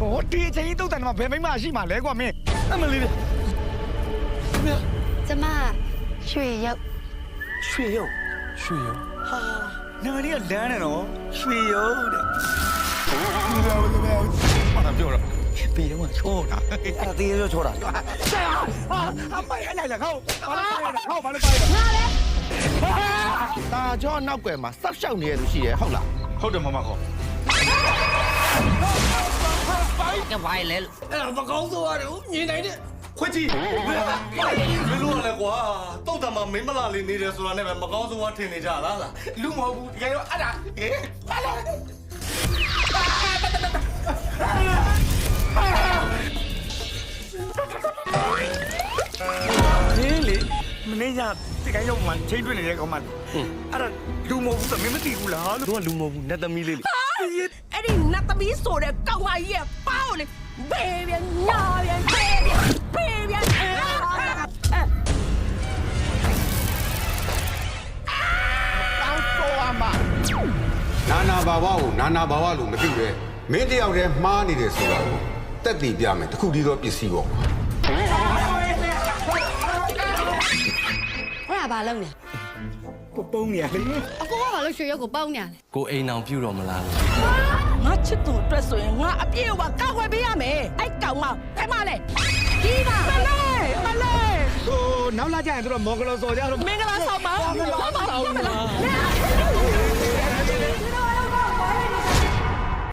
我第一天都在那陪陪马戏嘛，来过没？那么厉害。怎么？血药？血油，血油。哈，那个你个男的喏，血油的。我那表了，别他妈错了，那第一就错了。是啊，买来了好，把你掰了。大ကျောနောက်ကွယ်မှာစောက်ရှောက်နေရလို့ရှိတယ်ဟုတ်လား ဟုတ်တယ်မမခေါ် ကဲဝိုင်းလဲ အဲ့ဒါမကောင်းဆိုရတယ်မြင်နိုင်တဲ့ခွေးကြီးမလို့လဲကွာတုတ်တမမင်းမလာလေးနေတယ်ဆိုတာနဲ့ပဲမကောင်းဆိုးဝါထင်နေကြလား လူမဟုတ်ဘူးတကယ်တော့အဲ့ဒါဘာလဲလေမင်းကတကယ်တော့မှချိန်တွေ့နေတဲ့ကောင်မလေးအဲ့ဒါလူမဟုတ်ဘူးသမီးမသိဘူးလားလို့ တို့ကလူမဟုတ်ဘူးနတ်သမီးလေးလေ အဲ့ဒီနတ်သမီးဆိုတဲ့ကောင်မကြီးရဲ့ပေါက်လေဘေးပြန်ညာပြန်ဘေးပြန်တောင်းဆိုရမှာ နာနာဘာဝကိုနာနာဘာဝလို့မသိပဲမင်းတယောက်တည်းမှားနေတယ်ဆိုတာကိုတက်တည်ပြမယ်တခုတည်းသောပစ္စည်းပေါ့ အဲ့ဒါဘာလုပ်လဲ ပုံနေရလေ အကိုကဘာလို့ရွှေရုပ်ကိုပေါင်းနေရလဲ ကိုအိမ်အောင်ပြုတော်မလားလို့ ငါချစ်သူအတွက်ဆိုရင်ငါအပြည့်အဝကောက်ွယ်ပေးရမယ်အဲ့ကောင်မဖဲမလဲဒီပါမလဲ ဟိုနောက်လာကြရင်တို့မော်ဂလောစော်ကြတော့ မင်္ဂလာဆောင်ပါမင်္ဂလာဆောင်ပါ